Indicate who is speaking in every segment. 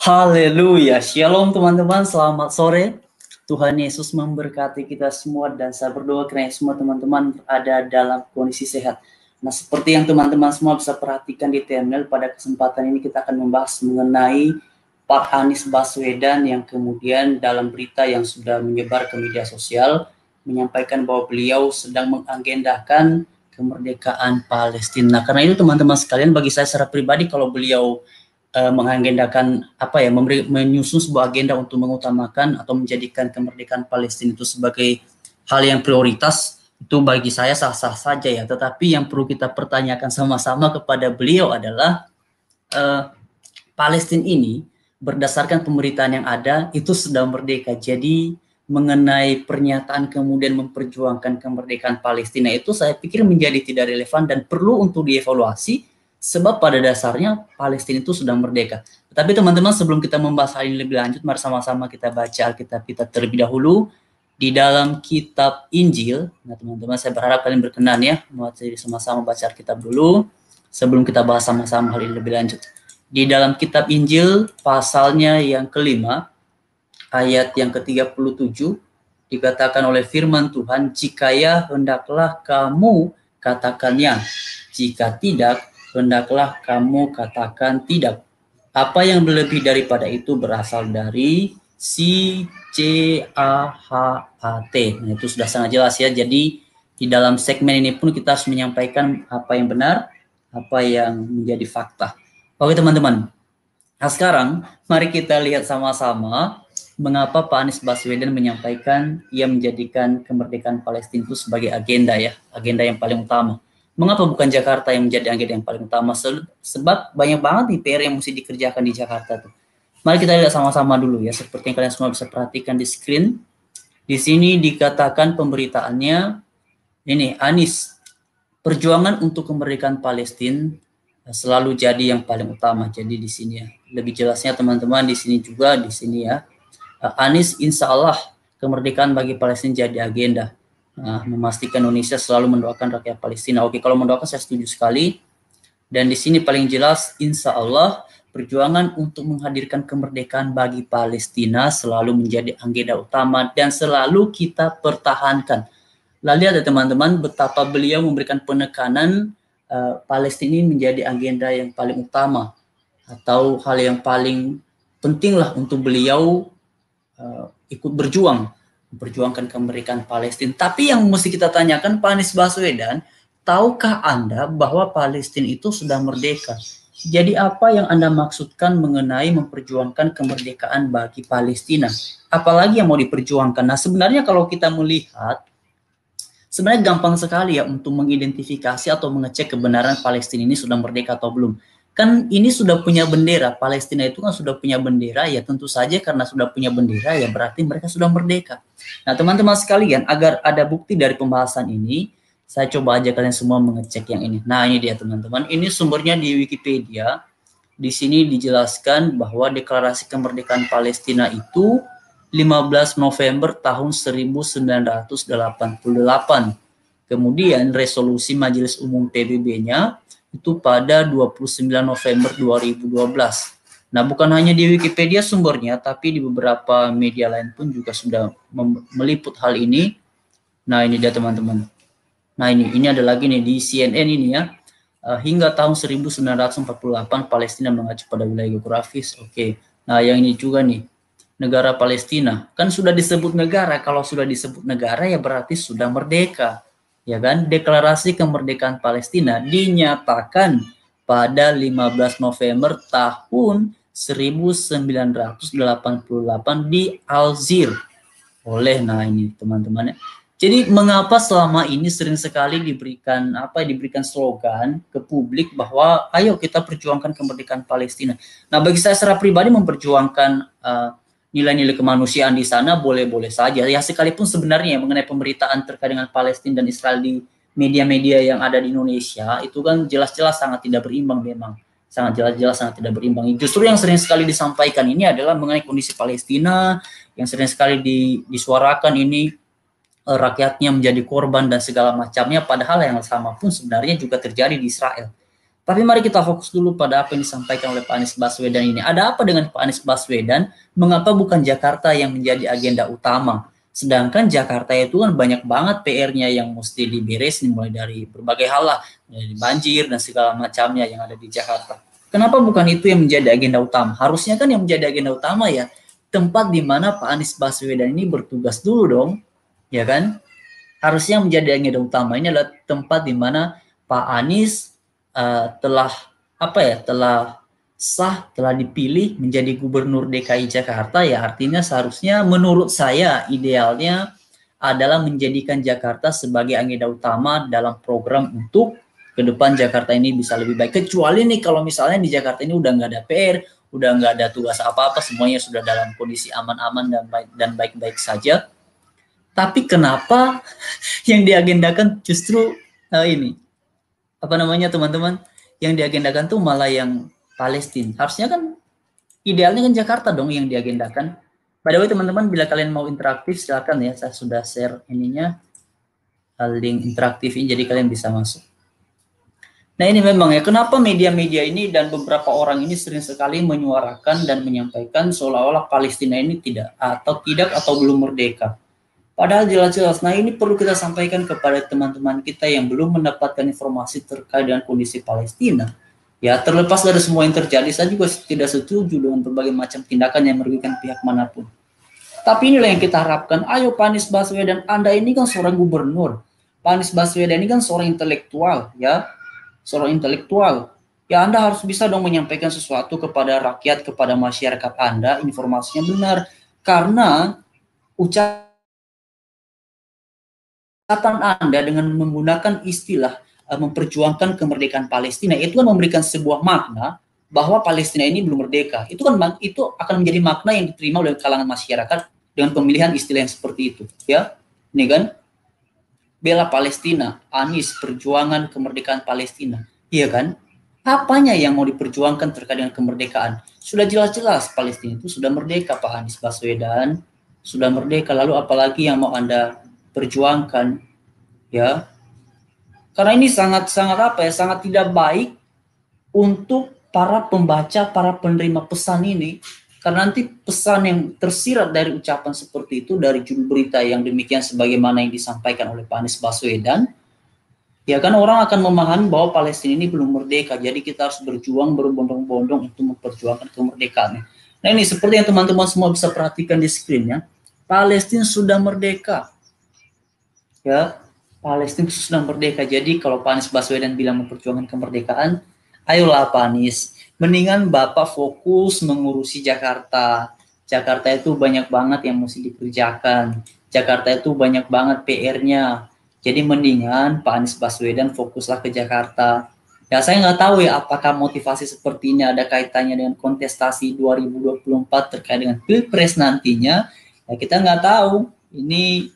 Speaker 1: Haleluya, shalom teman-teman, selamat sore. Tuhan Yesus memberkati kita semua dan saya berdoa kiranya semua teman-teman ada dalam kondisi sehat. Nah, seperti yang teman-teman semua bisa perhatikan di thumbnail, pada kesempatan ini kita akan membahas mengenai Pak Anies Baswedan yang kemudian dalam berita yang sudah menyebar ke media sosial menyampaikan bahwa beliau sedang mengagendakan kemerdekaan Palestina. Karena itu teman-teman sekalian, bagi saya secara pribadi kalau beliau mengagendakan menyusun sebuah agenda untuk mengutamakan atau menjadikan kemerdekaan Palestina itu sebagai hal yang prioritas, itu bagi saya sah-sah saja ya. Tetapi yang perlu kita pertanyakan sama-sama kepada beliau adalah Palestina ini berdasarkan pemberitaan yang ada itu sudah merdeka. Jadi mengenai pernyataan kemudian memperjuangkan kemerdekaan Palestina itu saya pikir menjadi tidak relevan dan perlu untuk dievaluasi. Sebab pada dasarnya Palestina itu sudah merdeka. Tetapi teman-teman, sebelum kita membahas hal ini lebih lanjut, mari sama-sama kita baca Alkitab kita terlebih dahulu di dalam kitab Injil. Nah teman-teman, saya berharap kalian berkenan ya, mari sama-sama baca Alkitab dulu sebelum kita bahas sama-sama hal ini lebih lanjut. Di dalam kitab Injil pasalnya yang kelima, ayat yang ke-37, dikatakan oleh firman Tuhan, "Jika ya, hendaklah kamu katakannya, jika tidak, hendaklah kamu katakan tidak." Apa yang lebih daripada itu berasal dari CHAT. Nah, itu sudah sangat jelas ya. Jadi di dalam segmen ini pun kita harus menyampaikan apa yang benar, apa yang menjadi fakta. Oke teman-teman. Nah sekarang mari kita lihat sama-sama mengapa Pak Anies Baswedan menyampaikan ia menjadikan kemerdekaan Palestina itu sebagai agenda ya, agenda yang paling utama. Mengapa bukan Jakarta yang menjadi agenda yang paling utama? Sebab banyak banget nih PR yang mesti dikerjakan di Jakarta tuh. Mari kita lihat sama-sama dulu ya, seperti yang kalian semua bisa perhatikan di screen. Di sini dikatakan pemberitaannya, ini Anies, perjuangan untuk kemerdekaan Palestina selalu jadi yang paling utama. Jadi di sini ya, lebih jelasnya teman-teman di sini juga di sini ya. Anies, insya Allah kemerdekaan bagi Palestina jadi agenda. Memastikan Indonesia selalu mendoakan rakyat Palestina. Oke, kalau mendoakan saya setuju sekali. Dan di sini paling jelas, insya Allah perjuangan untuk menghadirkan kemerdekaan bagi Palestina selalu menjadi agenda utama dan selalu kita pertahankan. Lalu ada teman-teman betapa beliau memberikan penekanan Palestina ini menjadi agenda yang paling utama atau hal yang paling penting lah untuk beliau ikut berjuang memperjuangkan kemerdekaan Palestina. Tapi yang mesti kita tanyakan, Pak Anies Baswedan, tahukah Anda bahwa Palestina itu sudah merdeka? Jadi apa yang Anda maksudkan mengenai memperjuangkan kemerdekaan bagi Palestina? Apalagi yang mau diperjuangkan? Nah sebenarnya kalau kita melihat, sebenarnya gampang sekali ya untuk mengidentifikasi atau mengecek kebenaran Palestina ini sudah merdeka atau belum. Kan ini sudah punya bendera, Palestina itu kan sudah punya bendera, ya tentu saja karena sudah punya bendera ya berarti mereka sudah merdeka. Nah teman-teman sekalian, agar ada bukti dari pembahasan ini, saya coba aja kalian semua mengecek yang ini. Nah ini dia teman-teman, ini sumbernya di Wikipedia. Di sini dijelaskan bahwa deklarasi kemerdekaan Palestina itu 15 November tahun 1988. Kemudian resolusi Majelis Umum PBB-nya itu pada 29 November 2012. Nah, bukan hanya di Wikipedia sumbernya, tapi di beberapa media lain pun juga sudah meliput hal ini. Nah, ini dia teman-teman. Nah, ini ada lagi nih di CNN ini ya. Hingga tahun 1948 Palestina mengacu pada wilayah geografis. Oke. Nah, yang ini juga nih. Negara Palestina. Kan sudah disebut negara. Kalau sudah disebut negara ya berarti sudah merdeka. Ya kan? Deklarasi kemerdekaan Palestina dinyatakan pada 15 November tahun 1988 di Algiers oleh, nah ini teman-teman ya. Jadi mengapa selama ini sering sekali diberikan slogan ke publik bahwa ayo kita perjuangkan kemerdekaan Palestina. Nah, bagi saya secara pribadi memperjuangkan nilai-nilai kemanusiaan di sana boleh-boleh saja. Ya sekalipun sebenarnya mengenai pemberitaan terkait dengan Palestina dan Israel di media-media yang ada di Indonesia itu kan jelas-jelas sangat tidak berimbang memang. Sangat jelas-jelas sangat tidak berimbang. Justru yang sering sekali disampaikan ini adalah mengenai kondisi Palestina, yang sering sekali disuarakan ini rakyatnya menjadi korban dan segala macamnya, padahal yang sama pun sebenarnya juga terjadi di Israel. Tapi mari kita fokus dulu pada apa yang disampaikan oleh Pak Anies Baswedan ini. Ada apa dengan Pak Anies Baswedan? Mengapa bukan Jakarta yang menjadi agenda utama? Sedangkan Jakarta itu kan banyak banget PR-nya yang mesti diberesin, mulai dari berbagai hal lah, dari banjir dan segala macamnya yang ada di Jakarta. Kenapa bukan itu yang menjadi agenda utama? Harusnya kan yang menjadi agenda utama ya tempat di mana Pak Anies Baswedan ini bertugas dulu dong, ya kan? Harusnya menjadi agenda utama ini adalah tempat di mana Pak Anies telah telah sah, telah dipilih menjadi Gubernur DKI Jakarta, ya artinya seharusnya menurut saya idealnya adalah menjadikan Jakarta sebagai agenda utama dalam program untuk ke depan Jakarta ini bisa lebih baik. Kecuali nih kalau misalnya di Jakarta ini udah nggak ada PR, udah nggak ada tugas apa-apa, semuanya sudah dalam kondisi aman-aman dan baik-baik saja. Tapi kenapa yang diagendakan justru ini? Apa namanya teman-teman? Yang diagendakan tuh malah yang Palestina. Harusnya kan idealnya kan Jakarta dong yang diagendakan. By the way teman-teman, bila kalian mau interaktif silakan ya, saya sudah share ininya, link interaktif ini, jadi kalian bisa masuk. Nah ini memang ya, kenapa media-media ini dan beberapa orang ini sering sekali menyuarakan dan menyampaikan seolah-olah Palestina ini tidak atau belum merdeka. Padahal jelas-jelas, nah ini perlu kita sampaikan kepada teman-teman kita yang belum mendapatkan informasi terkait dengan kondisi Palestina. Ya, terlepas dari semua yang terjadi, saya juga tidak setuju dengan berbagai macam tindakan yang merugikan pihak manapun. Tapi inilah yang kita harapkan. Ayo Pak Anies Baswedan, Anda ini kan seorang gubernur. Pak Anies Baswedan ini kan seorang intelektual, ya. Seorang intelektual. Ya Anda harus bisa dong menyampaikan sesuatu kepada rakyat, kepada masyarakat Anda, informasinya benar. Karena ucapan Anda dengan menggunakan istilah memperjuangkan kemerdekaan Palestina itu kan memberikan sebuah makna bahwa Palestina ini belum merdeka. Itu akan menjadi makna yang diterima oleh kalangan masyarakat dengan pemilihan istilah yang seperti itu, ya. Ini kan bela Palestina, Anies perjuangan kemerdekaan Palestina. Iya kan? Apanya yang mau diperjuangkan terkait dengan kemerdekaan? Sudah jelas-jelas Palestina itu sudah merdeka, Pak Anies Baswedan sudah merdeka. Lalu apalagi yang mau Anda perjuangkan, ya? Karena ini sangat tidak baik untuk para pembaca, para penerima pesan ini. Karena nanti pesan yang tersirat dari ucapan seperti itu, dari judul berita yang demikian sebagaimana yang disampaikan oleh Pak Anies Baswedan, ya kan orang akan memahami bahwa Palestina ini belum merdeka, jadi kita harus berjuang berbondong-bondong untuk memperjuangkan kemerdekaannya. Nah ini seperti yang teman-teman semua bisa perhatikan di screen-nya, Palestina sudah merdeka. Ya, Palestina sudah merdeka. Jadi kalau Pak Anies Baswedan bilang memperjuangkan kemerdekaan, ayolah Pak Anies, mendingan Bapak fokus mengurusi Jakarta. Jakarta itu banyak banget yang mesti dikerjakan. Jakarta itu banyak banget PR-nya. Jadi mendingan Pak Anies Baswedan fokuslah ke Jakarta. Ya saya nggak tahu ya apakah motivasi seperti ini ada kaitannya dengan kontestasi 2024 terkait dengan Pilpres nantinya. Ya kita nggak tahu. Ini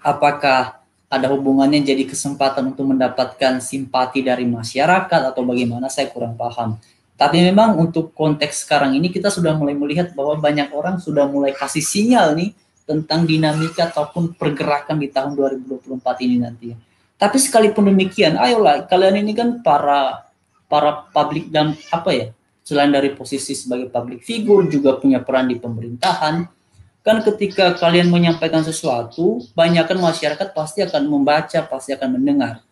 Speaker 1: apakah ada hubungannya jadi kesempatan untuk mendapatkan simpati dari masyarakat atau bagaimana, saya kurang paham. Tapi memang untuk konteks sekarang ini kita sudah mulai melihat bahwa banyak orang sudah mulai kasih sinyal nih tentang dinamika ataupun pergerakan di tahun 2024 ini nanti. Tapi sekalipun demikian, ayolah kalian ini kan para publik dan selain dari posisi sebagai public figure juga punya peran di pemerintahan. Kan ketika kalian menyampaikan sesuatu, banyakkan masyarakat pasti akan membaca, pasti akan mendengar.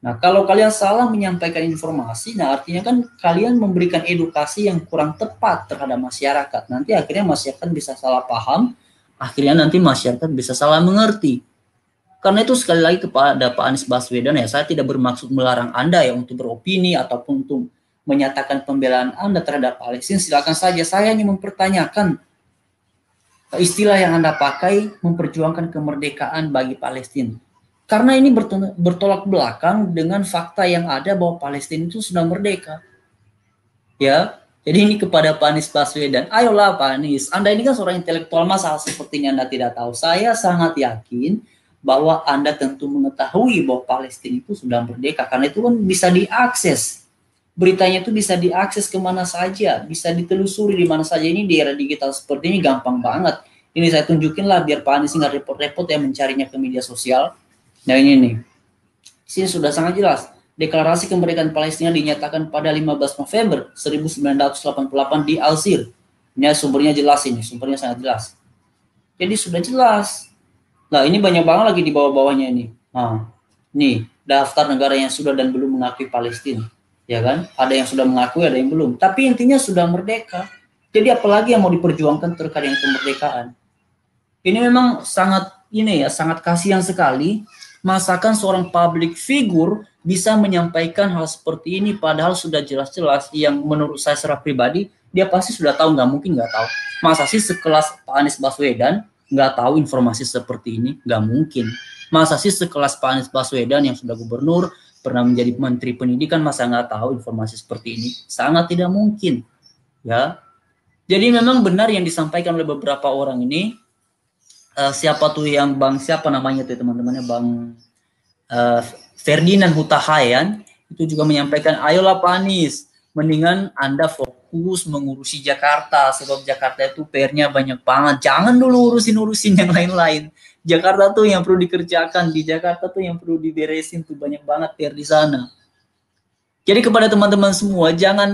Speaker 1: Nah, kalau kalian salah menyampaikan informasi, nah artinya kan kalian memberikan edukasi yang kurang tepat terhadap masyarakat. Nanti akhirnya masyarakat bisa salah paham, akhirnya nanti masyarakat bisa salah mengerti. Karena itu sekali lagi kepada Pak Anies Baswedan, ya saya tidak bermaksud melarang Anda ya untuk beropini ataupun untuk menyatakan pembelaan Anda terhadap Palestina. Silakan saja, saya hanya mempertanyakan istilah yang Anda pakai memperjuangkan kemerdekaan bagi Palestina. Karena ini bertolak belakang dengan fakta yang ada bahwa Palestina itu sudah merdeka. Ya, jadi ini kepada Pak Anies Baswedan, ayolah Pak Anies, Anda ini kan seorang intelektual, masa sepertinya Anda tidak tahu. Saya sangat yakin bahwa Anda tentu mengetahui bahwa Palestina itu sudah merdeka, karena itu kan bisa diakses. Beritanya itu bisa diakses kemana saja, bisa ditelusuri di mana saja. Ini di era digital seperti ini gampang banget. Ini saya tunjukin lah biar Pak Anies nggak repot-repot ya mencarinya ke media sosial. Nah ini nih, sini sudah sangat jelas. Deklarasi kemerdekaan Palestina dinyatakan pada 15 November 1988 di Alzir. Ini sumbernya jelas ini, sumbernya sangat jelas. Jadi sudah jelas. Nah, ini banyak banget lagi di bawah-bawahnya ini. Nah, nih daftar negara yang sudah dan belum mengakui Palestina. Ya kan? Ada yang sudah mengakui, ada yang belum. Tapi intinya sudah merdeka. Jadi apalagi yang mau diperjuangkan terkait dengan kemerdekaan. Ini memang sangat sangat kasihan sekali. Masakan seorang public figure bisa menyampaikan hal seperti ini padahal sudah jelas-jelas yang menurut saya secara pribadi dia pasti sudah tahu, nggak mungkin nggak tahu. Masa sih sekelas Pak Anies Baswedan nggak tahu informasi seperti ini? Nggak mungkin. Masa sih sekelas Pak Anies Baswedan yang sudah gubernur, pernah menjadi menteri pendidikan, masa nggak tahu informasi seperti ini? Sangat tidak mungkin. Ya. Jadi memang benar yang disampaikan oleh beberapa orang ini. Siapa tuh yang siapa namanya tuh teman-temannya, Bang Ferdinand Huta Hayan itu juga menyampaikan, ayolah Pak Anies, mendingan Anda fokus mengurusi Jakarta, sebab Jakarta itu PR-nya banyak banget, jangan dulu urusin yang lain-lain. Jakarta tuh yang perlu dikerjakan, di Jakarta tuh yang perlu diberesin tuh, banyak banget PR di sana. Jadi kepada teman-teman semua, jangan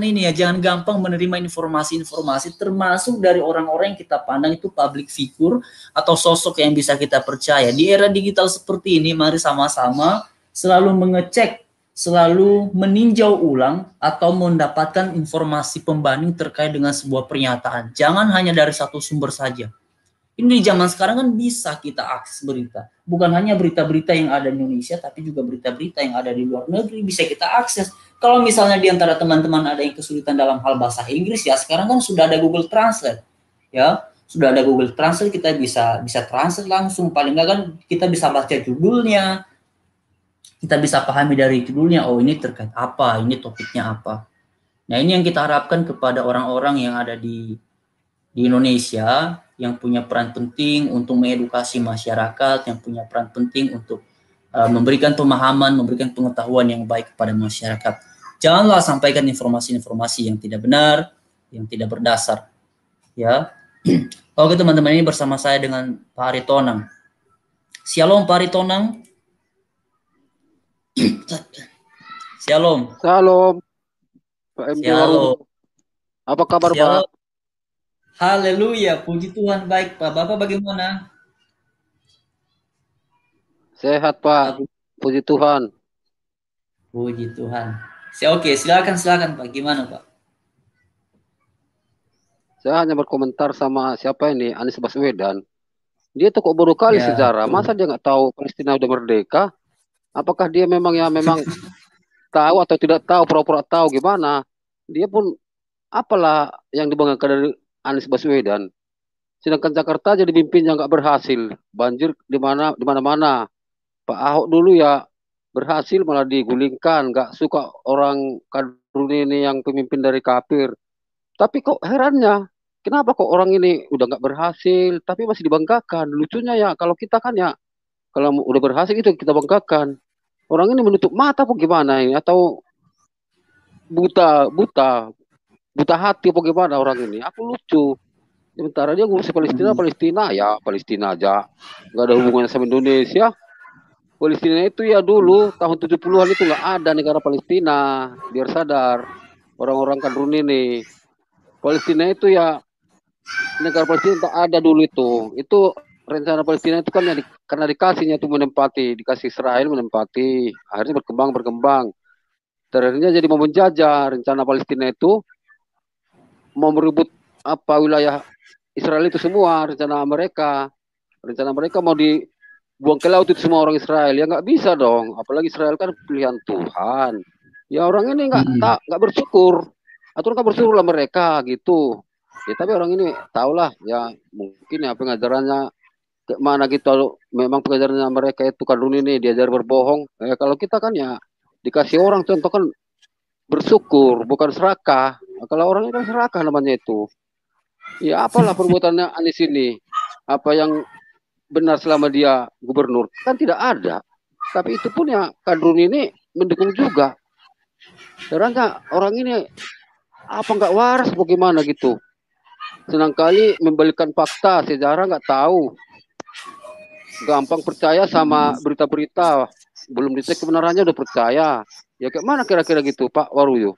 Speaker 1: gampang menerima informasi-informasi termasuk dari orang-orang yang kita pandang itu public figure atau sosok yang bisa kita percaya. Di era digital seperti ini, mari sama-sama selalu mengecek, selalu meninjau ulang atau mendapatkan informasi pembanding terkait dengan sebuah pernyataan. Jangan hanya dari satu sumber saja. Ini di zaman sekarang kan bisa kita akses berita. Bukan hanya berita-berita yang ada di Indonesia, tapi juga berita-berita yang ada di luar negeri bisa kita akses. Kalau misalnya di antara teman-teman ada yang kesulitan dalam hal bahasa Inggris, ya sekarang kan sudah ada Google Translate. Ya, sudah ada Google Translate, kita bisa translate langsung. Paling nggak kan kita bisa baca judulnya, kita bisa pahami dari judulnya, oh ini terkait apa, ini topiknya apa. Nah, ini yang kita harapkan kepada orang-orang yang ada di Indonesia, yang punya peran penting untuk mengedukasi masyarakat, yang punya peran penting untuk memberikan pemahaman, memberikan pengetahuan yang baik kepada masyarakat. Janganlah sampaikan informasi-informasi yang tidak benar, yang tidak berdasar. Ya, oke teman-teman, ini bersama saya dengan Pak Aritonang. Shalom Pak Aritonang. Shalom.
Speaker 2: Shalom, Pak MD
Speaker 1: Shalom.
Speaker 2: Apa kabar,
Speaker 1: Shalom.
Speaker 2: Pak?
Speaker 1: Haleluya, puji Tuhan, baik Pak. Bapak bagaimana?
Speaker 2: Sehat, Pak. Puji Tuhan.
Speaker 1: Puji Tuhan. Oke, silakan Pak. Gimana Pak?
Speaker 2: Saya hanya berkomentar sama siapa ini, Anies Baswedan. Dia tuh kok baru kali
Speaker 1: Ya,
Speaker 2: sejarah. Masa dia nggak tahu Palestina udah merdeka? Apakah dia memang tahu atau tidak tahu, pura-pura tahu gimana? Dia pun apalah yang dibanggakan dari Anies Baswedan. Sedangkan Jakarta jadi pimpinnya nggak berhasil. Banjir di mana-mana. Pak Ahok dulu ya berhasil malah digulingkan. Nggak suka orang kadrun ini yang pemimpin dari kafir. Tapi kok herannya, kenapa kok orang ini udah nggak berhasil, tapi masih dibanggakan. Lucunya ya, kalau kita kan ya, kalau udah berhasil itu kita banggakan. Orang ini menutup mata apa gimana ini? Atau buta, buta, buta hati apa gimana orang ini? Aku lucu. Sementara dia ngurusi Palestina ya Palestina aja. Nggak ada hubungannya sama Indonesia. Palestina itu ya dulu, tahun 70-an itu nggak ada negara Palestina. Biar sadar orang-orang kadrun ini. Palestina itu ya negara Palestina tak ada dulu itu. Itu rencana Palestina itu kan ya karena dikasihnya itu dikasih Israel menempati, akhirnya berkembang. Terakhirnya jadi mau menjajah. Rencana Palestina itu mau merebut wilayah Israel itu semua. Rencana mereka mau dibuang ke laut itu semua orang Israel. Ya nggak bisa dong. Apalagi Israel kan pilihan Tuhan. Ya orang ini nggak bersyukur. Atau nggak bersyukurlah mereka gitu. Ya tapi orang ini tahulah ya mungkin ya pengajarannya kemana gitu. Memang pengajarannya mereka itu kadrun ini diajar berbohong. Kalau kita kan ya dikasih orang contoh kan bersyukur bukan serakah. Kalau orang itu kan serakah namanya itu. Ya apalah perbuatannya Anies ini. Apa yang benar selama dia gubernur kan tidak ada. Tapi itu pun ya kadrun ini mendukung juga. Karena orang ini apa nggak waras bagaimana gitu. Senang kali membalikan fakta, sejarah nggak tahu. Gampang percaya sama berita-berita. Belum dicek kebenarannya udah percaya. Ya kayak mana kira-kira gitu Pak Waluyo?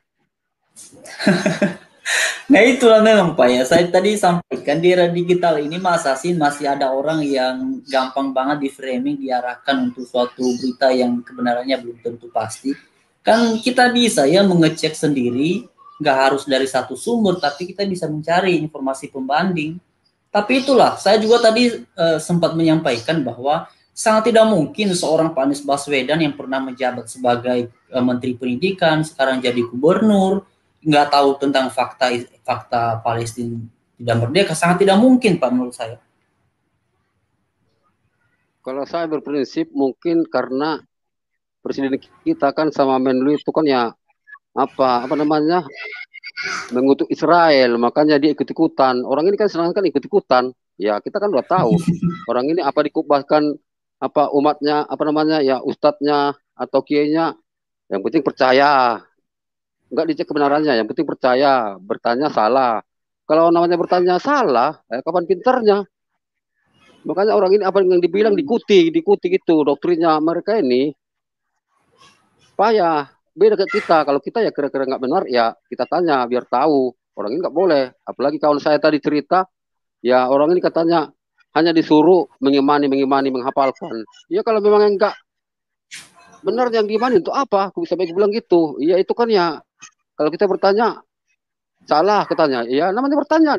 Speaker 1: Nah itulah memang Pak ya, saya tadi sampaikan di era digital ini masa sih masih ada orang yang gampang banget di framing, diarahkan untuk suatu berita yang kebenarannya belum tentu pasti. Kan kita bisa ya mengecek sendiri, nggak harus dari satu sumber, tapi kita bisa mencari informasi pembanding. Tapi itulah, saya juga tadi sempat menyampaikan bahwa sangat tidak mungkin seorang Pak Anies Baswedan yang pernah menjabat sebagai Menteri Pendidikan, sekarang jadi gubernur, nggak tahu tentang fakta fakta Palestina tidak merdeka, sangat tidak mungkin Pak menurut saya.
Speaker 2: Kalau saya berprinsip mungkin karena presiden kita kan sama Menlu itu kan ya apa namanya mengutuk Israel, makanya dia ikut-ikutan. Orang ini kan senang kan ikut-ikutan. Ya kita kan udah tahu orang ini apa dikubahkan apa umatnya apa namanya ya ustadznya atau kiainya, yang penting percaya, nggak dicek kebenarannya, yang penting percaya, bertanya salah. Kalau namanya bertanya salah, kapan pinternya? Makanya orang ini apa yang dibilang diikuti gitu doktrinnya mereka ini payah. Beda ke kita. Kalau kita ya kira-kira nggak benar ya kita tanya biar tahu. Orang ini nggak boleh. Apalagi kawan saya tadi cerita, ya orang ini katanya hanya disuruh mengimani, menghafalkan. Ya kalau memang enggak benar yang gimana untuk apa? Aku bisa bilang gitu. Ya itu kan ya kalau kita bertanya salah katanya. Ya namanya bertanya.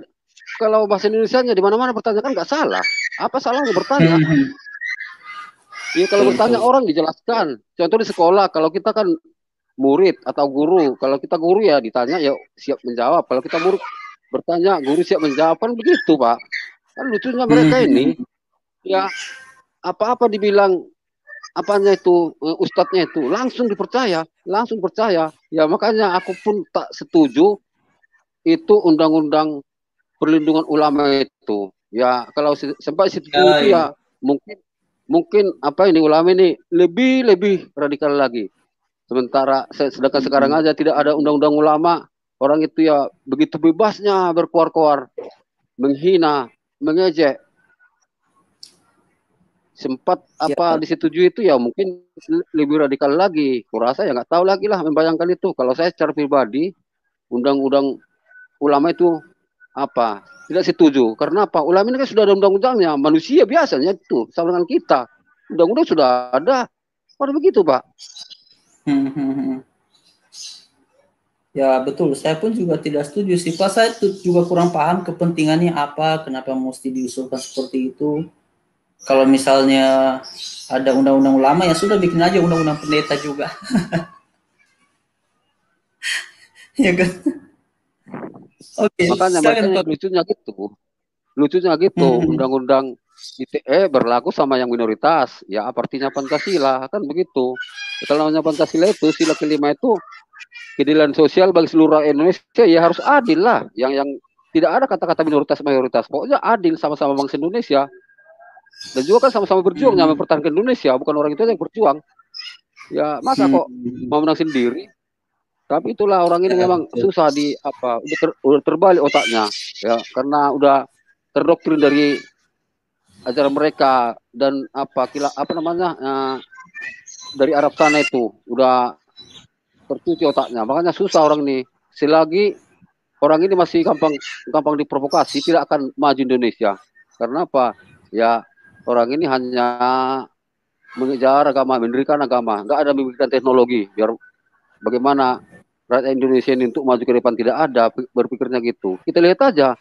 Speaker 2: Kalau bahasa Indonesianya di mana-mana bertanya kan nggak salah. Apa salahnya bertanya? Ya kalau
Speaker 1: Betul,
Speaker 2: bertanya
Speaker 1: betul.
Speaker 2: orang dijelaskan. Contoh di sekolah, kalau kita kan murid atau guru, kalau kita guru ya ditanya ya siap menjawab. Kalau kita murid bertanya, guru siap menjawab, kan begitu Pak. Kan lucunya mereka ini ya apa-apa dibilang apanya itu ustadznya itu langsung percaya. Ya makanya aku pun tak setuju itu undang-undang perlindungan ulama itu. Ya kalau sampai situ
Speaker 1: Ya,
Speaker 2: itu
Speaker 1: ya.
Speaker 2: ya mungkin apa ini ulama ini lebih radikal lagi. Sementara sedangkan sekarang aja tidak ada undang-undang ulama, orang itu ya begitu bebasnya berkuar-kuar, menghina, mengejek. Sempat apa
Speaker 1: Ya.
Speaker 2: disetujui itu ya mungkin lebih radikal lagi. Kurasa ya nggak tahu lagi lah membayangkan itu. Kalau saya secara pribadi, undang-undang ulama itu apa? Tidak setuju. Karena apa? Ulama ini kan sudah ada undang-undangnya. Manusia biasanya itu sama dengan kita. Undang-undang sudah ada. Pada begitu, Pak.
Speaker 1: Ya betul, saya pun juga tidak setuju sih Pak. Saya juga kurang paham kepentingannya apa, kenapa mesti diusulkan seperti itu. Kalau misalnya ada undang-undang ulama ya sudah bikin aja undang-undang pendeta juga. Ya kan? Oke,
Speaker 2: Makanya mereka
Speaker 1: silakan Pak.
Speaker 2: lucunya gitu,
Speaker 1: Hmm.
Speaker 2: undang-undang ITE berlaku sama yang minoritas. Ya, apa artinya Pancasila? Kan begitu. Kalau namanya Pancasila itu, sila kelima itu keadilan sosial bagi seluruh Indonesia, ya harus adil lah. Yang tidak ada kata-kata minoritas mayoritas. Pokoknya adil sama-sama bangsa Indonesia. Dan juga kan sama-sama berjuang yang
Speaker 1: Hmm.
Speaker 2: mempertahankan Indonesia, bukan orang itu yang berjuang. Ya, masa kok
Speaker 1: Hmm.
Speaker 2: mau menang sendiri? Tapi itulah orang ini
Speaker 1: Ya
Speaker 2: memang
Speaker 1: betul.
Speaker 2: susah di apa, udah terbalik otaknya. Ya, karena udah terdoktrin dari ajaran mereka dan apa namanya dari Arab sana itu udah tercuci otaknya, makanya susah orang ini. Selagi orang ini masih gampang gampang diprovokasi, tidak akan maju Indonesia. Karena apa? Ya orang ini hanya mengejar agama, mendirikan agama, nggak ada memikirkan teknologi. Biar bagaimana rakyat Indonesia ini untuk maju ke depan, tidak ada berpikirnya gitu. Kita lihat aja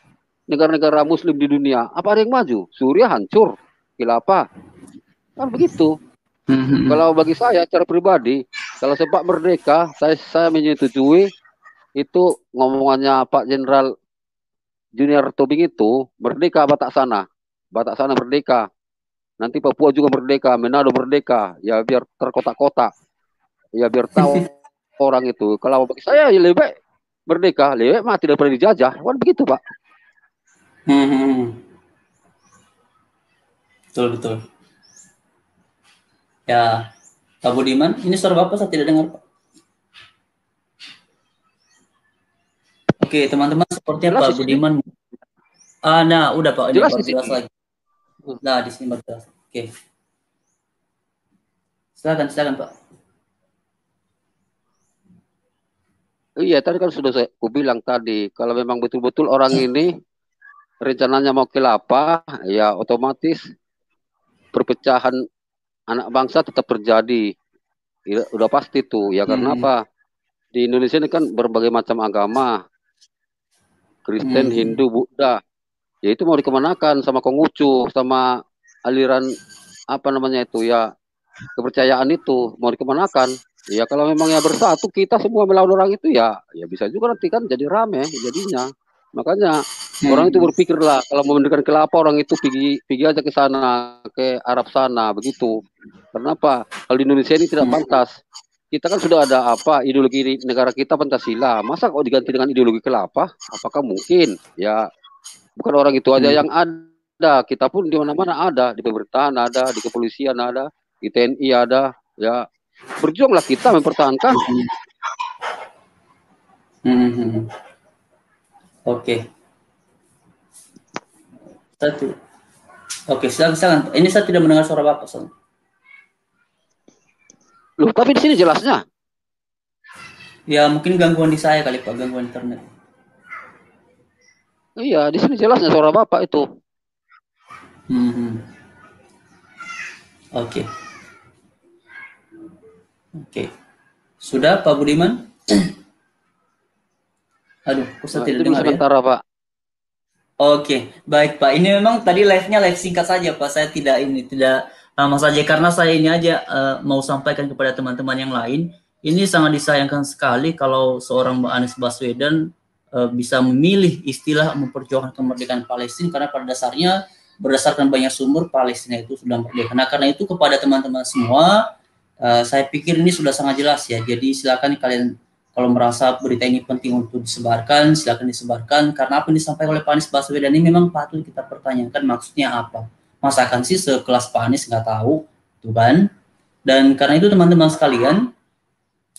Speaker 2: negara-negara Muslim di dunia, apa ada yang maju? Suriah hancur, khilafah, kan begitu. Kalau bagi saya secara pribadi, kalau sepak merdeka, saya menyetujui itu ngomongannya Pak Jenderal Junior Tobing itu merdeka Batak sana merdeka, nanti Papua juga merdeka, Manado merdeka, ya biar terkotak-kotak, ya biar tahu orang itu. Kalau bagi saya ya lebih baik merdeka, lebih baik mah tidak pernah dijajah, kan begitu Pak.
Speaker 1: Betul betul. Ya, Pak Budiman, ini suara Bapak saya tidak dengar Pak. Oke, teman-teman, sepertinya
Speaker 2: Jelas
Speaker 1: Pak
Speaker 2: di sini,
Speaker 1: Budiman. Nah, udah Pak, ini
Speaker 2: jelas di
Speaker 1: baru jelas
Speaker 2: sini.
Speaker 1: lagi. Nah, di sini baru jelas. Oke, silakan, silakan Pak.
Speaker 2: Iya, tadi kan sudah aku bilang tadi, kalau memang betul-betul orang ini rencananya mau khilafah, ya otomatis perpecahan anak bangsa tetap terjadi. Ya, udah pasti tuh. Ya karena
Speaker 1: Hmm.
Speaker 2: apa? Di Indonesia ini kan berbagai macam agama, Kristen,
Speaker 1: Hmm.
Speaker 2: Hindu, Buddha. Ya itu mau dikemanakan sama Konghucu, sama aliran apa namanya itu ya, kepercayaan itu mau dikemanakan. Ya kalau memang ya bersatu kita semua melawan orang itu ya, ya bisa juga nanti kan jadi rame jadinya. Makanya orang itu
Speaker 1: Hmm.
Speaker 2: berpikirlah kalau mau mendirikan kelapa orang itu pergi pergi aja ke sana, ke Arab sana begitu. Kenapa? Kalau di Indonesia ini tidak
Speaker 1: Hmm.
Speaker 2: pantas. Kita kan sudah ada apa ideologi di negara kita Pancasila. Masa kok diganti dengan ideologi kelapa? Apakah mungkin? Ya bukan orang itu aja
Speaker 1: Hmm.
Speaker 2: yang ada. Kita pun di mana-mana ada, di pemerintahan ada, di kepolisian ada, di TNI ada. Ya berjuanglah kita mempertahankan.
Speaker 1: Hmm. Hmm. Oke. Satu. Oke, silakan, silakan. Ini saya tidak mendengar suara Bapak, soalnya.
Speaker 2: Loh, tapi di sini jelasnya.
Speaker 1: Ya, mungkin gangguan di saya kali, Pak, gangguan internet.
Speaker 2: Iya, di sini jelasnya suara Bapak itu.
Speaker 1: Hmm. Oke. Oke. Sudah, Pak Budiman? Aduh, kok saya
Speaker 2: Nah, itu
Speaker 1: tidak
Speaker 2: dulu
Speaker 1: dengar ya?
Speaker 2: sementara, Pak.
Speaker 1: Oke, baik Pak. Ini memang tadi live-nya live singkat saja Pak. Saya tidak lama saja karena saya ini aja mau sampaikan kepada teman-teman yang lain. Ini sangat disayangkan sekali kalau seorang Anies Baswedan bisa memilih istilah memperjuangkan kemerdekaan Palestina karena pada dasarnya berdasarkan banyak sumber Palestina itu sudah merdeka. Nah, karena itu kepada teman-teman semua saya pikir ini sudah sangat jelas ya. Jadi silakan kalian kalau merasa berita ini penting untuk disebarkan, silakan disebarkan. Karena apa yang disampaikan oleh Pak Anies Baswedan ini memang patut kita pertanyakan maksudnya apa. Masakan sih sekelas Pak Anies nggak tahu, tuh kan? Dan karena itu teman-teman sekalian,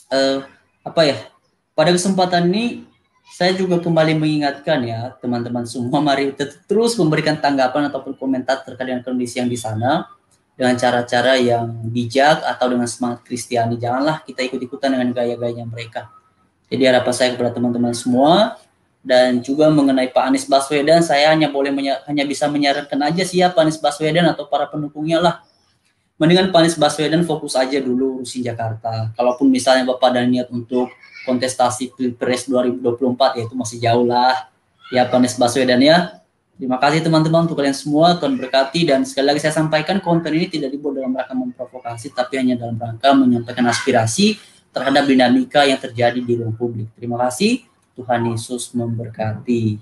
Speaker 1: eh, apa ya? Pada kesempatan ini saya juga kembali mengingatkan ya teman-teman semua, mari terus memberikan tanggapan ataupun komentar terkait dengan kondisi yang di sana dengan cara-cara yang bijak atau dengan semangat Kristiani. Janganlah kita ikut-ikutan dengan gaya-gayanya mereka. Jadi harapan saya kepada teman-teman semua dan juga mengenai Pak Anies Baswedan, saya hanya bisa menyarankan aja siapa Anies Baswedan atau para pendukungnya lah. Mendingan Pak Anies Baswedan fokus aja dulu urusin Jakarta. Kalaupun misalnya Bapak ada niat untuk kontestasi Pilpres 2024 ya itu masih jauh lah. Ya Pak Anies Baswedan ya. Terima kasih teman-teman untuk kalian semua, Tuhan berkati dan sekali lagi saya sampaikan konten ini tidak dibuat dalam rangka memprovokasi tapi hanya dalam rangka menyampaikan aspirasi terhadap dinamika yang terjadi di ruang publik. Terima kasih, Tuhan Yesus memberkati.